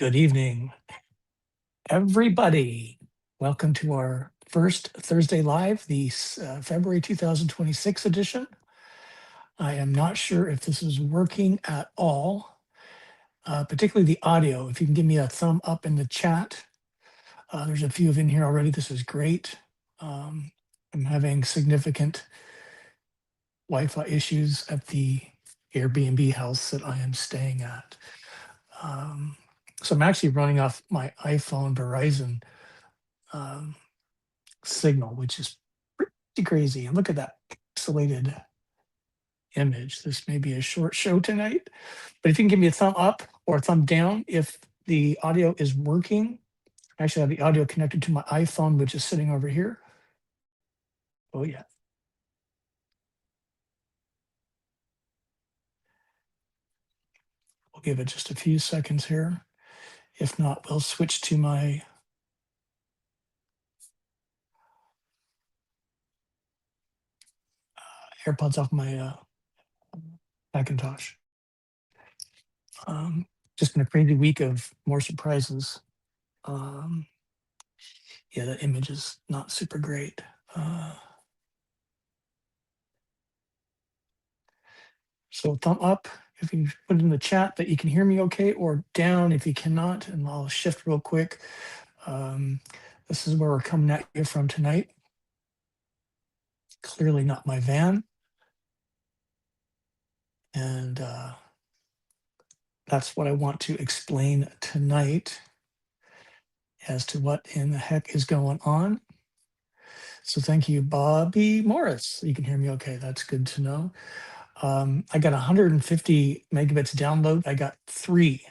Good evening, everybody. Welcome to our first Thursday Live, the February 2026 edition. I am not sure if this is working at all, particularly the audio. If you can give me a thumb up in the chat. There's a few of in here already. This is great. I'm having significant Wi-Fi issues at the Airbnb house that I am staying at. So I'm actually running off my iPhone Verizon signal, which is pretty crazy. And look at that pixelated image. This may be a short show tonight, but if you can give me a thumb up or a thumb down if the audio is working. I actually have the audio connected to my iPhone, which is sitting over here. Oh yeah. We'll give it just a few seconds here. If not, we'll switch to my AirPods off my Macintosh. Just been a crazy week of more surprises. Yeah, that image is not super great. So thumb up if you put it in the chat that you can hear me okay, or down if you cannot, and I'll shift real quick. This is where we're coming at you from tonight. Clearly not my van. And that's what I want to explain tonight as to what in the heck is going on. So thank you, Bobby Morris. You can hear me okay. That's good to know. I got 150 megabits download. I got 3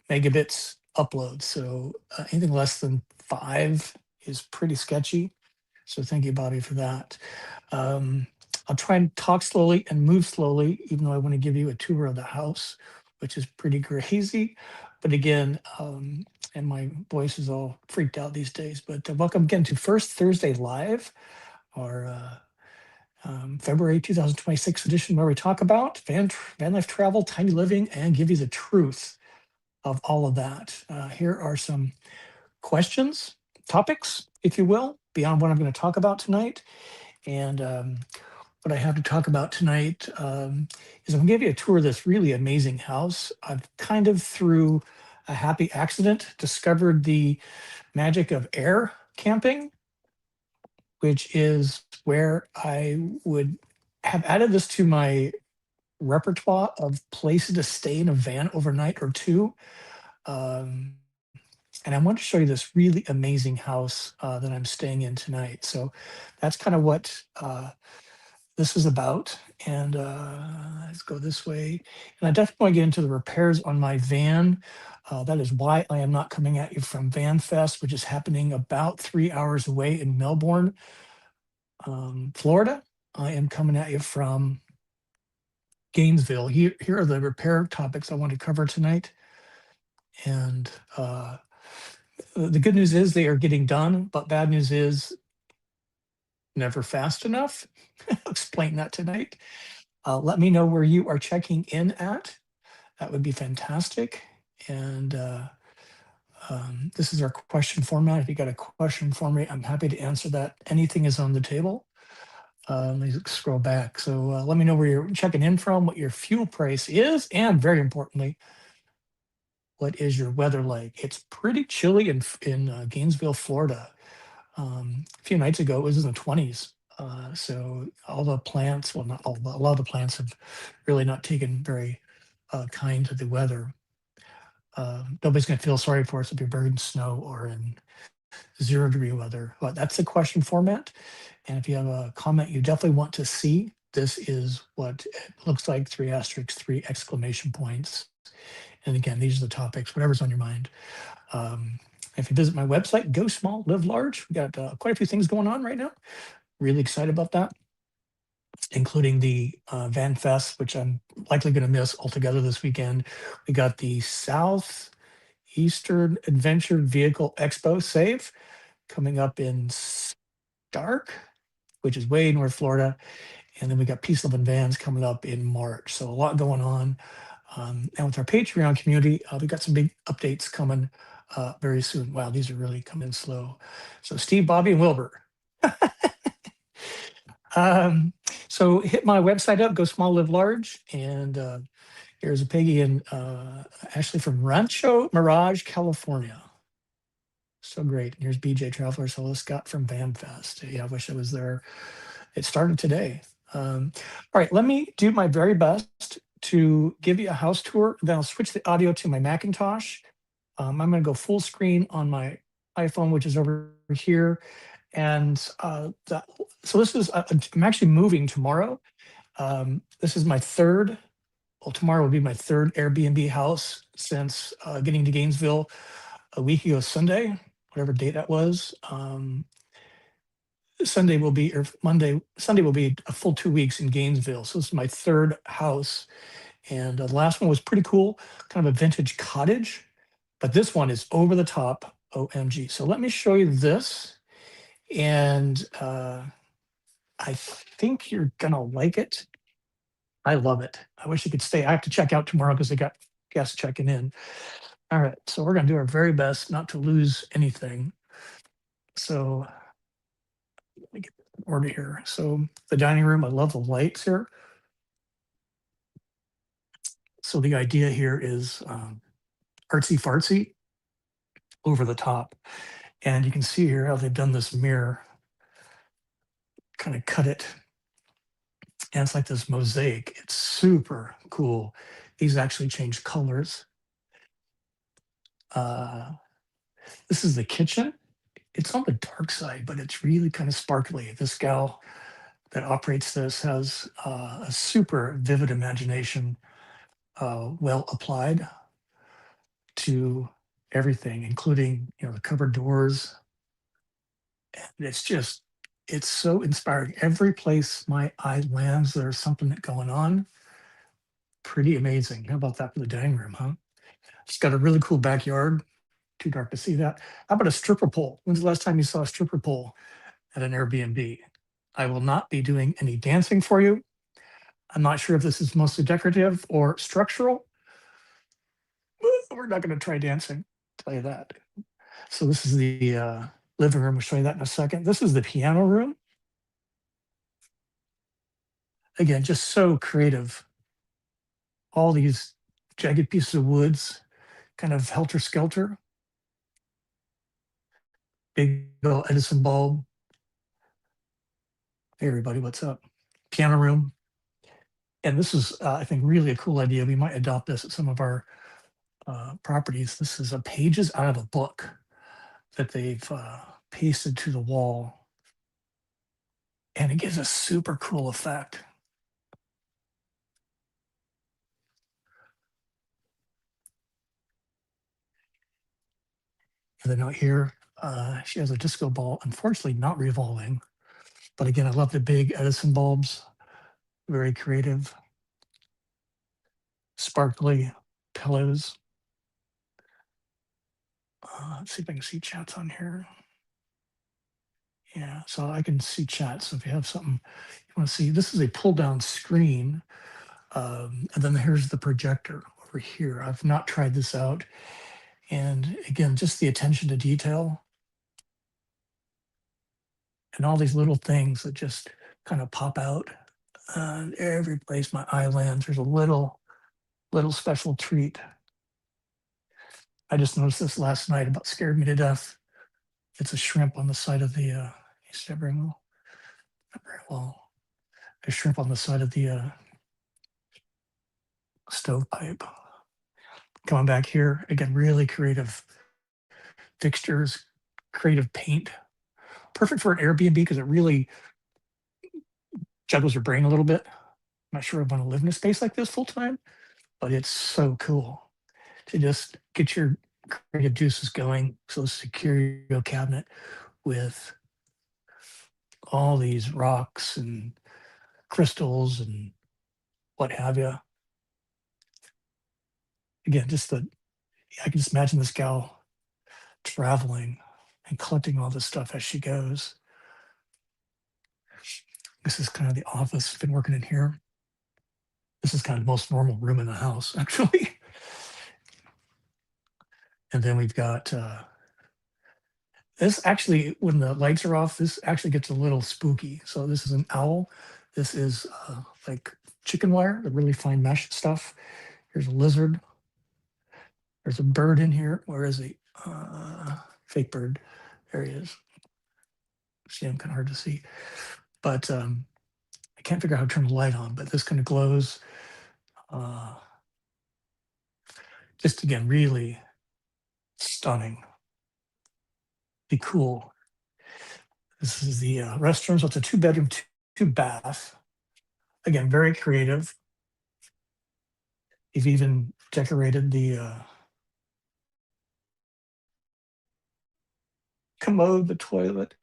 megabits upload. So anything less than 5 is pretty sketchy. So thank you, Bobby, for that. I'll try and talk slowly and move slowly, even though I want to give you a tour of the house, which is pretty crazy. But again, and my voice is all freaked out these days, but welcome again to First Thursday Live, our February 2026 edition, where we talk about van life travel, tiny living, and give you the truth of all of that. Here are some questions, topics, if you will, beyond what I'm going to talk about tonight. And what I have to talk about tonight is I'm going to give you a tour of this really amazing house. I've kind of, through a happy accident, discovered the magic of air camping, which is where I would have added this to my repertoire of places to stay in a van overnight or two. And I want to show you this really amazing house that I'm staying in tonight. So that's kind of what this is about. And let's go this way. And I definitely want to get into the repairs on my van. That is why I am not coming at you from Van Fest, which is happening about 3 hours away in Melbourne, Florida. I am coming at you from Gainesville. Here are the repair topics I want to cover tonight. And the good news is they are getting done, but bad news is never fast enough. I'll explain that tonight. Let me know where you are checking in at. That would be fantastic. And this is our question format. If you got a question for me, I'm happy to answer that. Anything is on the table. Let me scroll back. So let me know where you're checking in from, what your fuel price is, and very importantly, what is your weather like? It's pretty chilly in Gainesville, Florida. A few nights ago, it was in the 20s. So all the plants, well, not all, but a lot of the plants have really not taken very kind to the weather. Nobody's going to feel sorry for us if you're buried in snow or in 0-degree weather. But that's the question format. And if you have a comment you definitely want to see, this is what it looks like: 3 asterisks, 3 exclamation points. And again, these are the topics, whatever's on your mind. If you visit my website, Go Small, Live Large, we got quite a few things going on right now. Really excited about that, including the Van Fest, which I'm likely going to miss altogether this weekend. We got the Southeastern Adventure Vehicle Expo Save coming up in Stark, which is way North Florida. And then we got Peace Loving Vans coming up in March. So a lot going on. And with our Patreon community, we got some big updates coming very soon. Wow, these are really coming slow. So Steve, Bobby, and Wilbur. Um, so hit my website up, go small, live large. And here's a Peggy and Ashley from Rancho Mirage, California. So great. And here's BJ Traveler, Solo Scott from VanFest. Yeah, I wish I was there. It started today. All right, let me do my very best to give you a house tour. Then I'll switch the audio to my Macintosh. I'm going to go full screen on my iPhone, which is over here. And so this is, I'm actually moving tomorrow. This is my third, well, tomorrow will be my third Airbnb house since getting to Gainesville a week ago Sunday, whatever date that was. Sunday will be, or Sunday will be a full 2 weeks in Gainesville. So this is my third house. And the last one was pretty cool, kind of a vintage cottage. But this one is over the top, OMG. So let me show you this. And I think you're gonna like it. I love it. I wish you could stay. I have to check out tomorrow because they got guests checking in. All right, so we're gonna do our very best not to lose anything. So let me get in order here. So the dining room, I love the lights here. So the idea here is artsy fartsy, over the top. And you can see here how they've done this mirror, kind of cut it. And it's like this mosaic. It's super cool. These actually change colors. Uh, this is the kitchen. It's on the dark side, but it's really kind of sparkly. This gal that operates this has a super vivid imagination, well applied to everything, including the cupboard doors. And it's so inspiring. Every place my eye lands, there's something going on. Pretty amazing. How about that for the dining room, huh? It's got a really cool backyard. Too dark to see that. How about a stripper pole? When's the last time you saw a stripper pole at an Airbnb? I will not be doing any dancing for you. I'm not sure if this is mostly decorative or structural. We're not going to try dancing, tell you that. So this is the living room. We'll show you that in a second. This is the piano room. Again, just so creative. All these jagged pieces of woods, kind of helter-skelter. Big old Edison bulb. Hey, everybody, what's up? Piano room. And this is, I think, really a cool idea. We might adopt this at some of our properties. This is a pages out of a book that they've pasted to the wall. And it gives a super cool effect. And then out here, she has a disco ball, unfortunately not revolving. But again, I love the big Edison bulbs. Very creative. Sparkly pillows. Let's see if I can see chats on here. Yeah, so I can see chat. So if you have something you want to see, this is a pull down screen. And then here's the projector over here. I've not tried this out. And again, just the attention to detail and all these little things that just kind of pop out. Every place my eye lands, there's a little special treat. I just noticed this last night, about scared me to death. It's a shrimp on the side of the, not very well, a shrimp on the side of the stovepipe. Coming back here, again, really creative fixtures, creative paint. Perfect for an Airbnb because it really juggles your brain a little bit. I'm not sure I want to live in a space like this full time, but it's so cool to just get your creative juices going. So this is a curio cabinet with all these rocks and crystals and what have you. Again, I can just imagine this gal traveling and collecting all this stuff as she goes. This is kind of the office. Been working in here. This is kind of the most normal room in the house, actually. And then we've got this actually, when the lights are off, this actually gets a little spooky. So this is an owl. This is like chicken wire, the really fine mesh stuff. Here's a lizard. There's a bird in here. Where is he? Fake bird. There he is. See him kind of hard to see. But I can't figure out how to turn the light on, but this kind of glows. Just again, really stunning. Be cool. This is the restroom. So it's a 2-bedroom, 2-bath. Again, very creative. You've even decorated the commode, the toilet,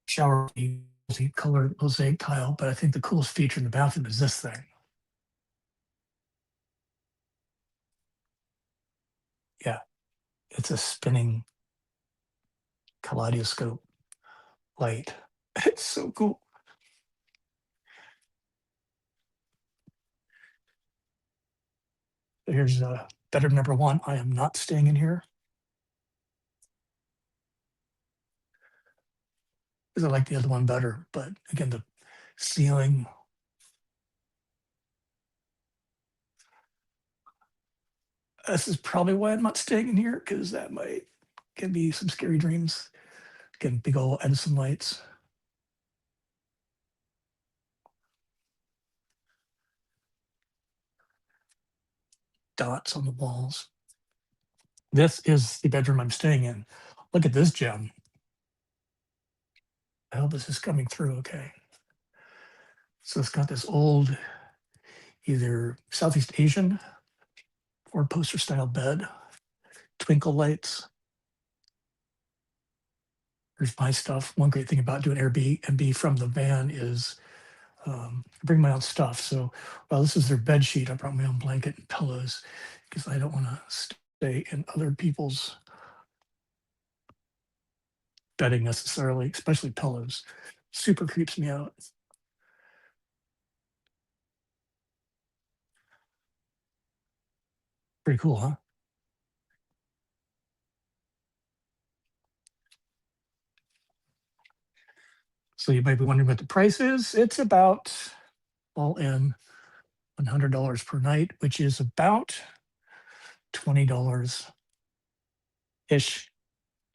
shower, color mosaic tile. But I think the coolest feature in the bathroom is this thing. Yeah, it's a spinning kaleidoscope light. It's so cool. Here's bedroom number 1. I am not staying in here because I like the other one better. But again, the ceiling. This is probably why I'm not staying in here, because that might give me some scary dreams. Again, big old Edison lights. Dots on the walls. This is the bedroom I'm staying in. Look at this gem. I hope this is coming through okay. So it's got this old, either Southeast Asian or poster style bed, twinkle lights. Here's my stuff. One great thing about doing Airbnb from the van is I bring my own stuff. So while this is their bed sheet, I brought my own blanket and pillows because I don't want to stay in other people's bedding necessarily, especially pillows. Super creeps me out. Pretty cool, huh? So you might be wondering what the price is. It's about all in $100 per night, which is about $20 ish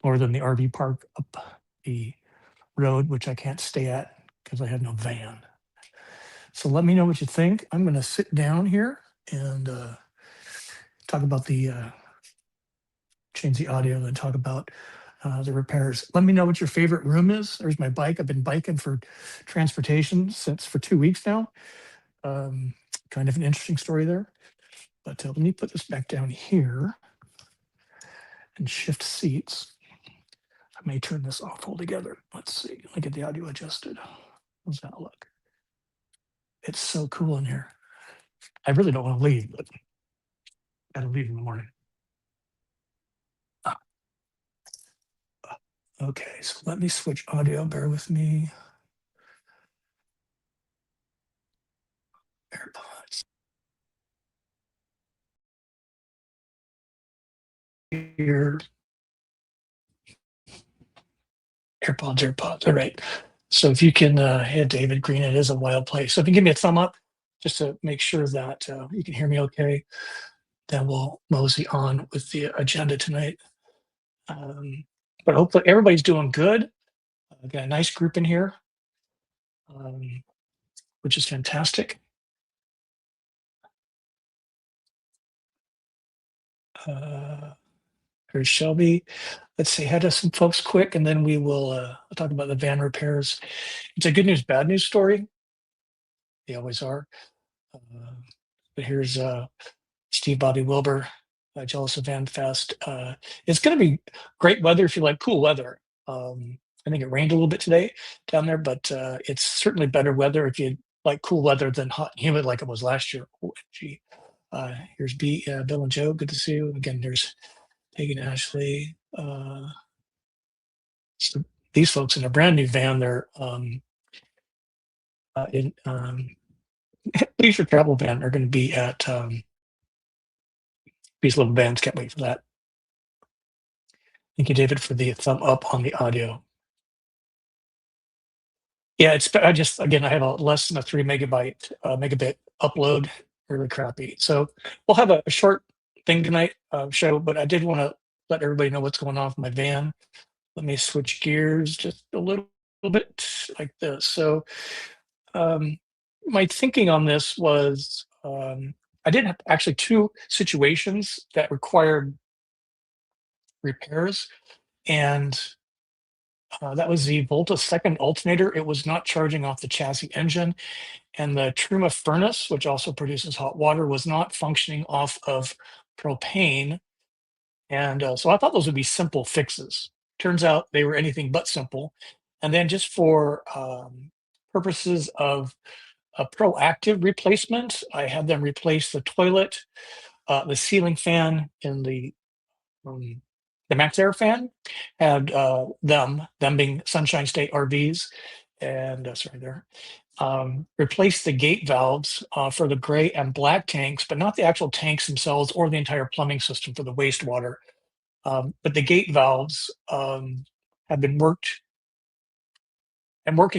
more than the RV park up the road, which I can't stay at because I have no van. So let me know what you think. I'm going to sit down here and talk about the change the audio and then talk about the repairs. Let me know what your favorite room is. There's my bike. I've been biking for transportation for 2 weeks now. Kind of an interesting story there. But let me put this back down here and shift seats. I may turn this off altogether. Let's see. Let me get the audio adjusted. How's that look? It's so cool in here. I really don't want to leave, but I gotta leave in the morning. Ah, okay, so let me switch audio. Bear with me. AirPods. Here. AirPods. All right. So if you can, yeah, David Green, it is a wild place. So if you give me a thumb up, just to make sure that you can hear me okay, then we'll mosey on with the agenda tonight. But hopefully everybody's doing good. I've got a nice group in here, um, which is fantastic. Here's Shelby. Let's say hi to some folks quick, and then we will talk about the van repairs. It's a good news, bad news story. They always are. But here's Steve Bobby Wilbur, Jealous of Van Fest. It's going to be great weather if you like cool weather. I think it rained a little bit today down there, but it's certainly better weather if you like cool weather than hot and humid like it was last year. OMG. Here's Bill and Joe. Good to see you. Again, there's Peggy and Ashley. So these folks in a brand new van, they're in leisure travel van are going to be at these little bands. Can't wait for that. Thank you, David, for the thumb up on the audio. Yeah, I just, again, I have a less than a 3 megabit upload, really crappy. So we'll have a short thing tonight, show, but I did want to let everybody know what's going on with my van. Let me switch gears just a little bit like this. So my thinking on this was, I did have actually two situations that required repairs, and that was the Volta second alternator. It was not charging off the chassis engine, and the Truma furnace, which also produces hot water, was not functioning off of propane. And so I thought those would be simple fixes. Turns out they were anything but simple. And then just for purposes of a proactive replacement, I had them replace the toilet, the ceiling fan, and um, the max air fan. Had them being Sunshine State RVs, and sorry there. Replaced the gate valves for the gray and black tanks, but not the actual tanks themselves or the entire plumbing system for the wastewater. But the gate valves have been working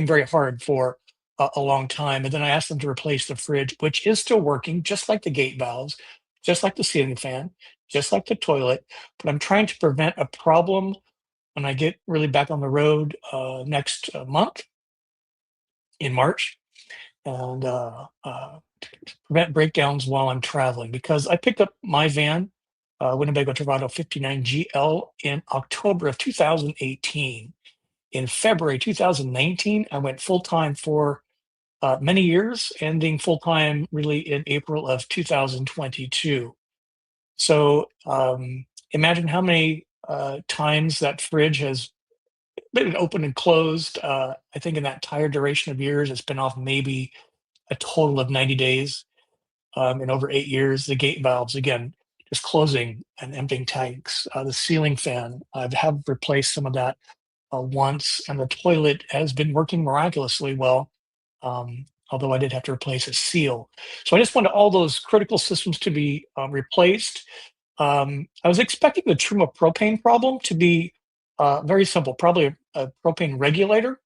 very hard for a long time. And then I asked them to replace the fridge, which is still working, just like the gate valves, just like the ceiling fan, just like the toilet. But I'm trying to prevent a problem when I get really back on the road next month in March, and prevent breakdowns while I'm traveling, because I picked up my van, Winnebago Travato 59GL, in October of 2018. In February 2019, I went full time for many years, ending full time really in April of 2022. So imagine how many times that fridge has been open and closed. I think in that entire duration of years, it's been off maybe a total of 90 days. In over 8 years. The gate valves, again, just closing and emptying tanks. The ceiling fan, I have replaced some of that once, and the toilet has been working miraculously well, although I did have to replace a seal. So I just wanted all those critical systems to be replaced. I was expecting the Truma propane problem to be very simple, probably a propane regulator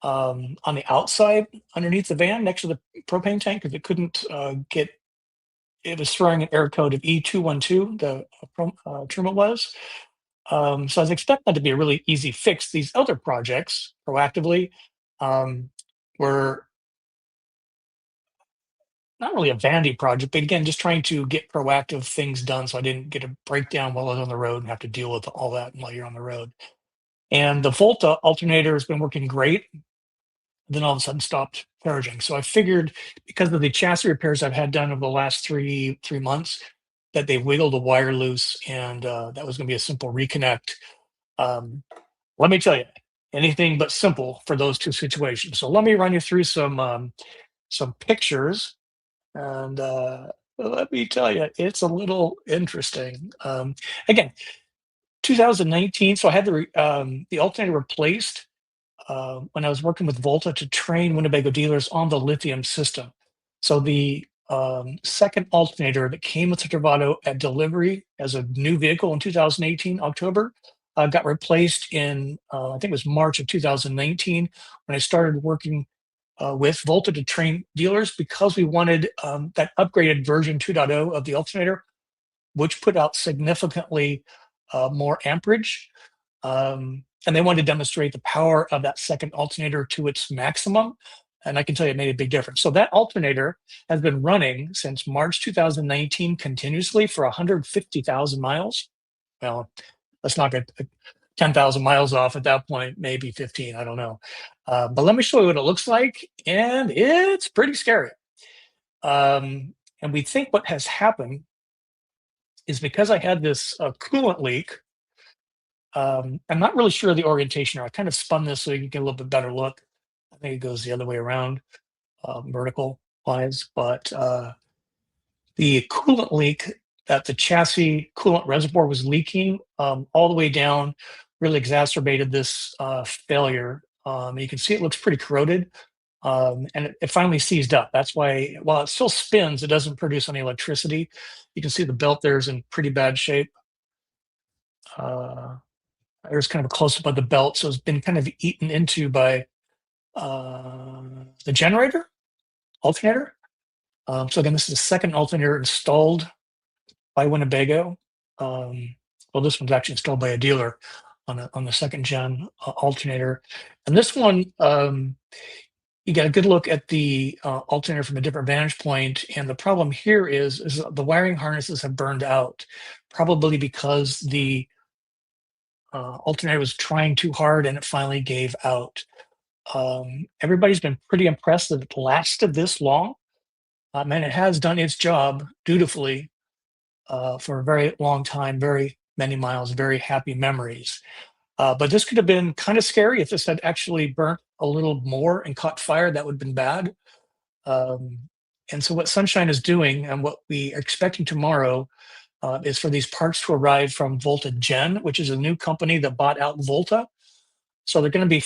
on the outside underneath the van next to the propane tank, because it couldn't get, it was throwing an error code of E212, the Truma was. So I was expecting that to be a really easy fix. These other projects, proactively, um, were not really a vanity project, but again, just trying to get proactive things done so I didn't get a breakdown while I was on the road and have to deal with all that while you're on the road. And the Volta alternator has been working great, then all of a sudden stopped charging. So I figured, because of the chassis repairs I've had done over the last three months, that they wiggled the wire loose, and that was going to be a simple reconnect. Um, let me tell you, anything but simple for those two situations. So let me run you through some pictures, and let me tell you, it's a little interesting. Again, 2019. So I had the alternator replaced when I was working with Volta to train Winnebago dealers on the lithium system. So the second alternator that came with the Travato at delivery as a new vehicle in 2018 October got replaced in I think it was March of 2019, when I started working with Volta to train dealers, because we wanted that upgraded version 2.0 of the alternator, which put out significantly more amperage. And they wanted to demonstrate the power of that second alternator to its maximum. And I can tell you, it made a big difference. So that alternator has been running since March 2019 continuously for 150,000 miles. Well, let's knock it 10,000 miles off at that point, maybe 15, I don't know. But let me show you what it looks like, and it's pretty scary. And we think what has happened is, because I had this coolant leak. I'm not really sure of the orientation here. I kind of spun this so you can get a little bit better look. I think it goes the other way around, vertical wise, but the coolant leak, that the chassis coolant reservoir was leaking all the way down, really exacerbated this failure. You can see it looks pretty corroded. and it finally seized up. That's why, while it still spins, it doesn't produce any electricity. You can see the belt there is in pretty bad shape. Uh, there's kind of a close up of the belt, so it's been kind of eaten into by uh, the generator alternator. So again, this is the second alternator installed by Winnebago. Um, well, this one's actually installed by a dealer on the second gen alternator, and this one, you get a good look at the alternator from a different vantage point. And the problem here is the wiring harnesses have burned out, probably because the alternator was trying too hard and it finally gave out. Everybody's been pretty impressed that it lasted this long, and it has done its job dutifully for a very long time, very many miles, very happy memories. But this could have been kind of scary if this had actually burnt a little more and caught fire. That would have been bad. Um, and so what Sunshine is doing and what we are expecting tomorrow is for these parts to arrive from Volta Gen, which is a new company that bought out Volta. So they're going to be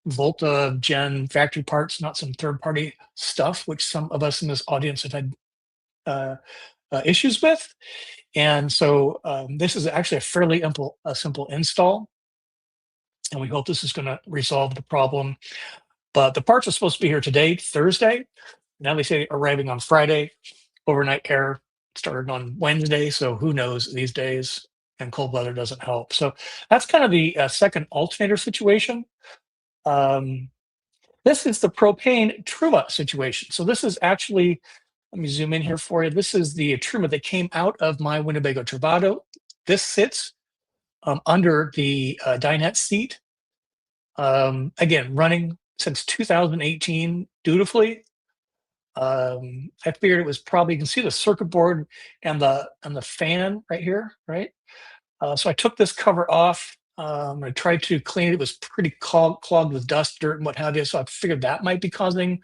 Volta Gen factory parts, not some third party stuff, which some of us in this audience have had uh, issues with. And so this is actually a fairly simple install. And we hope this is going to resolve the problem. But the parts are supposed to be here today, Thursday. Now they say arriving on Friday. Overnight air started on Wednesday, so who knows these days? And cold weather doesn't help. So that's kind of the second alternator situation. Um, this is the propane Truma situation. So this is actually, let me zoom in here for you. This is the Truma that came out of my Winnebago Travato. This sits under the dinette seat. Again, running since 2018 dutifully. I figured it was probably, you can see the circuit board and the fan right here, right? So I took this cover off. I tried to clean it. It was pretty clogged with dust, dirt, and what have you. So I figured that might be causing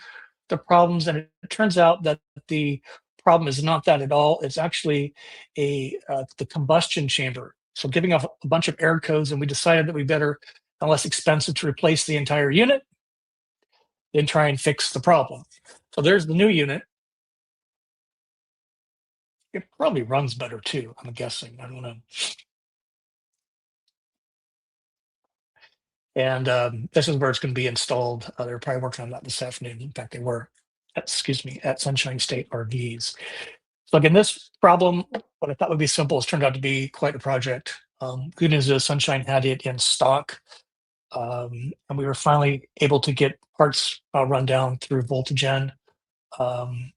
the problems. And it turns out that the problem is not that at all. It's actually the combustion chamber. So giving off a bunch of air codes, and we decided that we better, unless expensive to replace the entire unit, then try and fix the problem. So there's the new unit. It probably runs better too, I'm guessing. I don't know. And this is where it's going to be installed. They're probably working on that this afternoon. In fact, they were, excuse me, at Sunshine State RVs. So again, this problem, what I thought would be simple, has turned out to be quite a project. Good news is Sunshine had it in stock, and we were finally able to get parts run down through Voltagen.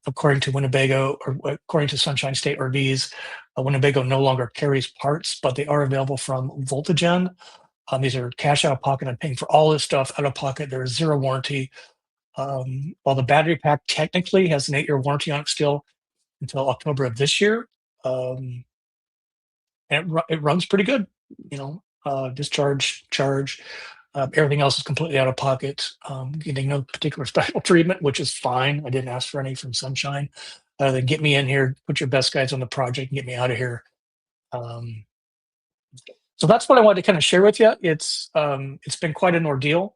According to Winnebago, or according to Sunshine State RVs, Winnebago no longer carries parts, but they are available from Voltagen. These are cash out of pocket. I'm paying for all this stuff out of pocket. There is zero warranty. While the battery pack technically has an 8-year warranty on it still until October of this year, and it runs pretty good. You know, discharge, charge. Everything else is completely out of pocket. Getting no particular special treatment, which is fine. I didn't ask for any from Sunshine. Other than get me in here, put your best guys on the project, and get me out of here. Um, so that's what I wanted to kind of share with you. It's been quite an ordeal,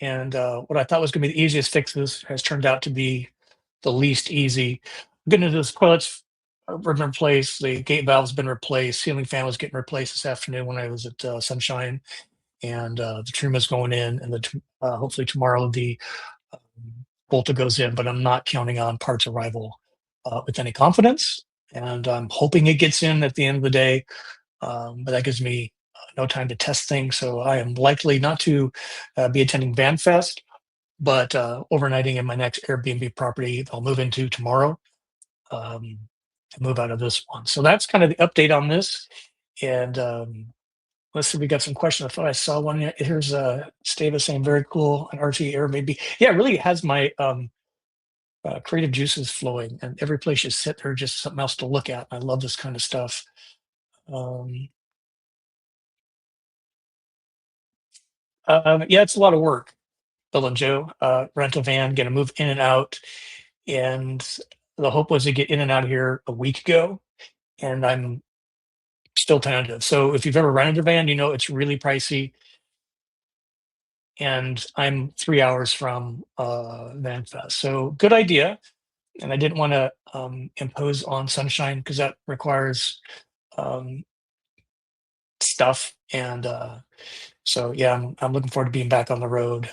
and what I thought was going to be the easiest fixes has turned out to be the least easy. Good news is toilets were replaced, the gate valve's been replaced, ceiling fan was getting replaced this afternoon when I was at Sunshine, and the trim is going in, and hopefully tomorrow the Volta goes in, but I'm not counting on parts arrival with any confidence, and I'm hoping it gets in at the end of the day, but that gives me no time to test things, so I am likely not to be attending VanFest, but overnighting in my next Airbnb property I'll move into tomorrow, and move out of this one. So that's kind of the update on this. And let's see, we got some questions. I thought I saw one. Here's Stava saying, very cool, an RT Airbnb. Yeah, it really has my creative juices flowing, and every place you sit, there's just something else to look at. I love this kind of stuff. Um, yeah, it's a lot of work. Bill and Joe, rent a van, get to move in and out. And the hope was to get in and out of here a week ago. And I'm still tentative. So if you've ever rented a van, you know it's really pricey. and I'm 3 hours from Vanfest. So good idea. And I didn't want to impose on Sunshine because that requires um, stuff. And so, yeah, I'm looking forward to being back on the road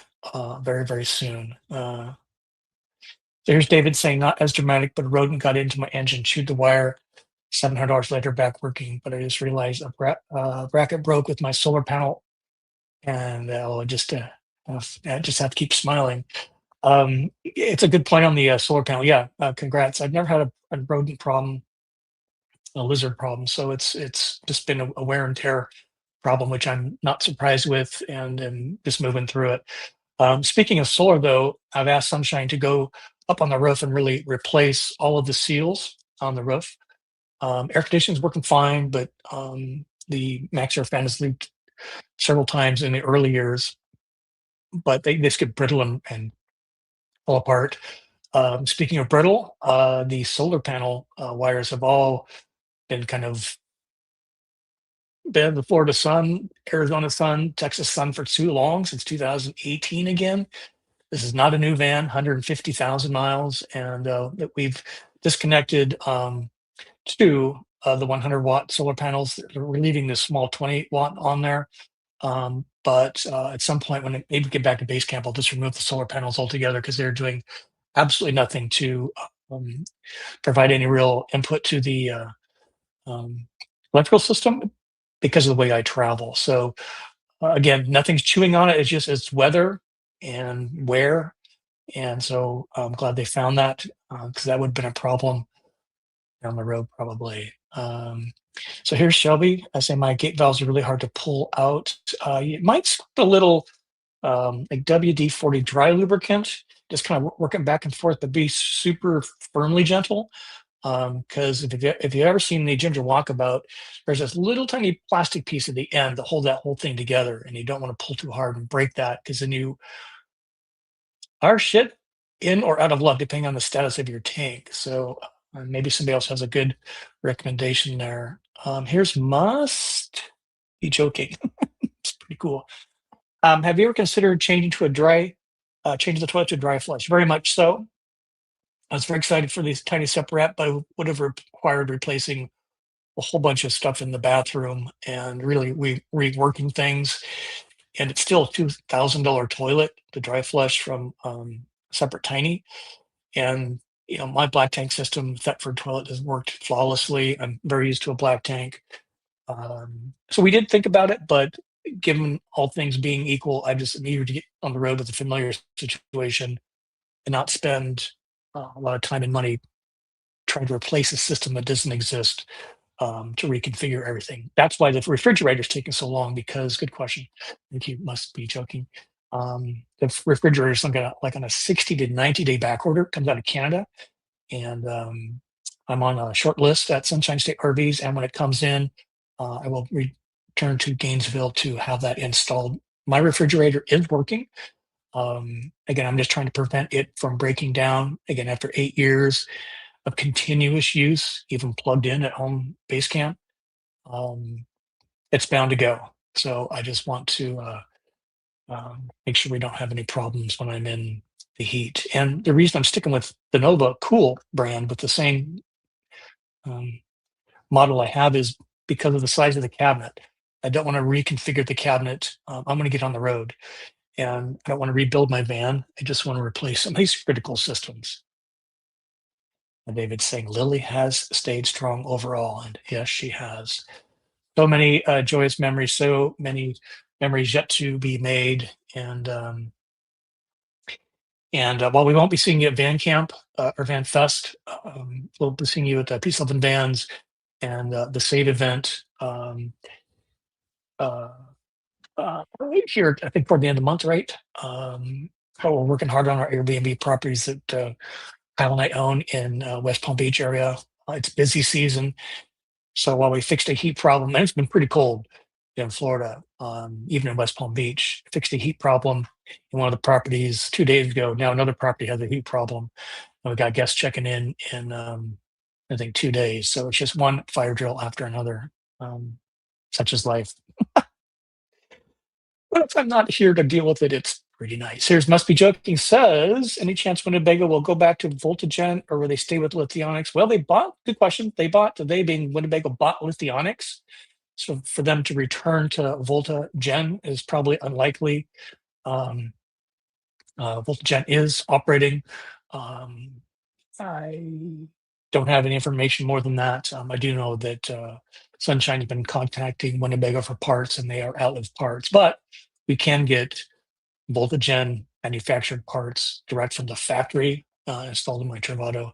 very, very soon. So here's David saying, not as dramatic, but a rodent got into my engine, chewed the wire. $700 later, back working. But I just realized a bracket broke with my solar panel, and I just have to keep smiling. It's a good point on the solar panel. Yeah, congrats. I've never had a rodent problem, a lizard problem. So it's just been a wear and tear problem, which I'm not surprised with, and just moving through it. Speaking of solar, though, I've asked Sunshine to go up on the roof and really replace all of the seals on the roof. Air conditioning is working fine, but the max air fan has leaked several times in the early years, but they just get brittle and fall apart. Speaking of brittle, the solar panel wires have all been kind of been the Florida sun, Arizona sun, Texas sun for too long, since 2018 again. This is not a new van, 150,000 miles, and that we've disconnected to the 100-watt solar panels. We're leaving this small 28-watt on there. But at some point, when it maybe get back to base camp, I'll just remove the solar panels altogether because they're doing absolutely nothing to um, provide any real input to the um, electrical system because of the way I travel. So again, nothing's chewing on it. It's just it's weather and wear. And so I'm glad they found that because that would have been a problem down the road probably. So here's Shelby. I say my gate valves are really hard to pull out. You might slip a little like WD-40 dry lubricant, just kind of working back and forth, but be super firmly gentle. Because if you've ever seen the Ginger Walkabout, there's this little tiny plastic piece at the end that hold that whole thing together, and you don't want to pull too hard and break that because then you are shit in or out of luck depending on the status of your tank. So maybe somebody else has a good recommendation there. Here's Must Be Joking. It's pretty cool. Have you ever considered changing the toilet to dry flush? Very much so. I was very excited for these tiny separate, but it would have required replacing a whole bunch of stuff in the bathroom and really reworking things. And it's still a $2,000 toilet to dry flush from separate tiny. And my black tank system, Thetford toilet, has worked flawlessly. I'm very used to a black tank. So we did think about it, but given all things being equal, I just needed to get on the road with a familiar situation and not spend a lot of time and money trying to replace a system that doesn't exist to reconfigure everything. That's why the refrigerator is taking so long. Because good question. I think you must be joking. The refrigerator is like on a 60 to 90-day back order. Comes out of Canada, and I'm on a short list at Sunshine State RVs. And when it comes in, I will return to Gainesville to have that installed. My refrigerator is working. Again, I'm just trying to prevent it from breaking down. Again, after 8 years of continuous use, even plugged in at home base camp, um, it's bound to go. So I just want to make sure we don't have any problems when I'm in the heat. And the reason I'm sticking with the Nova Cool brand with the same um, model I have is because of the size of the cabinet. I don't want to reconfigure the cabinet. I'm going to get on the road, and I don't want to rebuild my van. I just want to replace some of these critical systems. And David's saying Lily has stayed strong overall, and yes, she has. So many joyous memories, so many memories yet to be made, and while we won't be seeing you at Van Camp or Van Fest, we'll be seeing you at Peace, Love, and Vans and the Save event uh, here, I think, toward the end of the month, right? But we're working hard on our Airbnb properties that Kyle and I own in West Palm Beach area. It's busy season. So while we fixed a heat problem, and it's been pretty cold in Florida, even in West Palm Beach, fixed a heat problem in one of the properties 2 days ago. Now another property has a heat problem, and we got guests checking in I think 2 days. So it's just one fire drill after another. Such is life. What if I'm not here to deal with it? It's pretty nice. Here's Must Be Joking says, any chance Winnebago will go back to Voltagen or will they stay with Lithionics? Well, they bought, good question. They being Winnebago bought Lithionics. So for them to return to Voltagen is probably unlikely. Um, Voltagen is operating. Um, I don't have any information more than that. I do know that Sunshine has been contacting Winnebago for parts and they are out of parts, but we can get Voltagen manufactured parts direct from the factory installed in my Travato.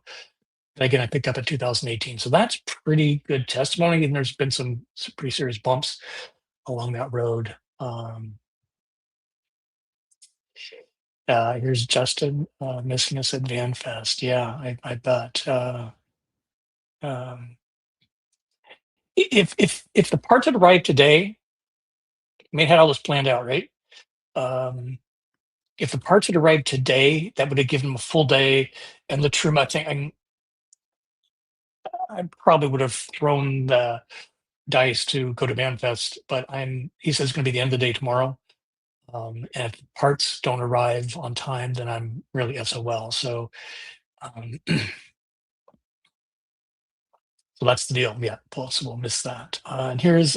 And again, I picked up in 2018. So that's pretty good testimony. And there's been some pretty serious bumps along that road. Here's Justin missing us at VanFest. Yeah, I bet. Um, if the parts had arrived today, I mean, had all this planned out, right? If the parts had arrived today, that would have given them a full day. And the Truma thing, I probably would have thrown the dice to go to VanFest, but he says it's going to be the end of the day tomorrow. And if parts don't arrive on time, then I'm really SOL. So, so that's the deal. Yeah, so we'll miss that. And here's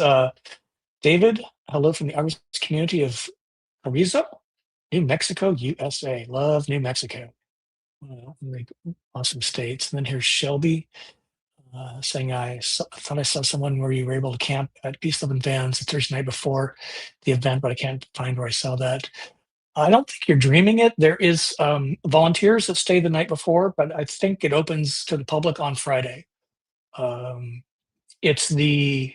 David. Hello from the Irish community of Arizo, New Mexico, USA. Love New Mexico. Like awesome states. And then here's Shelby saying, thought I saw someone where you were able to camp at Peace Loving Vans the Thursday night before the event, but I can't find where I saw that. I don't think you're dreaming it. There is volunteers that stay the night before, but I think it opens to the public on Friday. It's the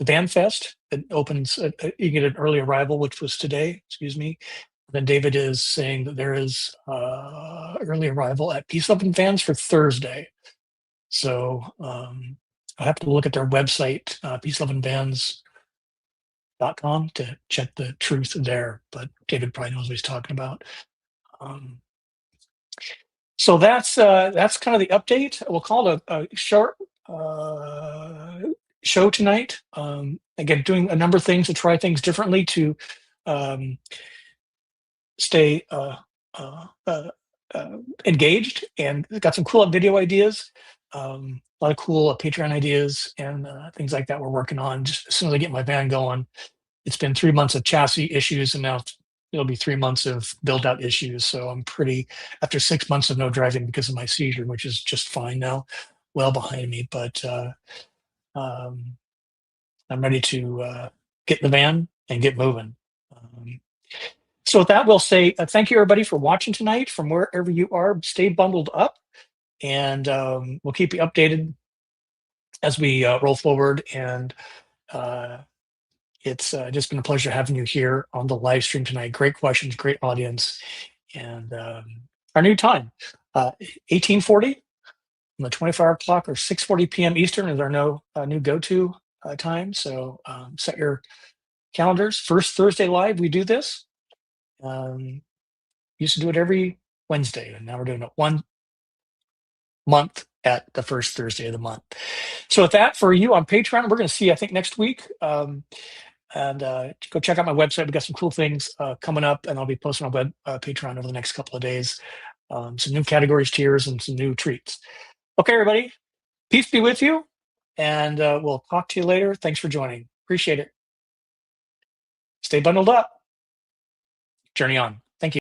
Van Fest that opens. You get an early arrival, which was today. Excuse me. Then David is saying that there is early arrival at Peace Loving Vans for Thursday. So I have to look at their website, peacelovingvans.com, to check the truth there. But David probably knows what he's talking about. So that's kind of the update. We'll call it a short show tonight. Again, doing a number of things to try things differently to stay engaged, and got some cool video ideas, a lot of cool Patreon ideas and things like that we're working on. Just as soon as I get my van going, it's been 3 months of chassis issues, and now it'll be 3 months of build out issues. So I'm after 6 months of no driving because of my seizure, which is just fine now, well behind me. But I'm ready to get in the van and get moving. So with that, we'll say thank you, everybody, for watching tonight from wherever you are. Stay bundled up, and we'll keep you updated as we roll forward. And it's just been a pleasure having you here on the live stream tonight. Great questions, great audience, and our new time, 1840 on the 24-hour clock, or 6:40 p.m. Eastern is our new go-to time. So set your calendars. First Thursday live, we do this. Used to do it every Wednesday, and now we're doing it 1 month at the first Thursday of the month. So with that, for you on Patreon, we're going to see you, I think, next week. And go check out my website. We got some cool things coming up, and I'll be posting on web Patreon over the next couple of days. Some new categories, tiers, and some new treats. Okay, everybody, peace be with you, and we'll talk to you later. Thanks for joining. Appreciate it. Stay bundled up. Journey on.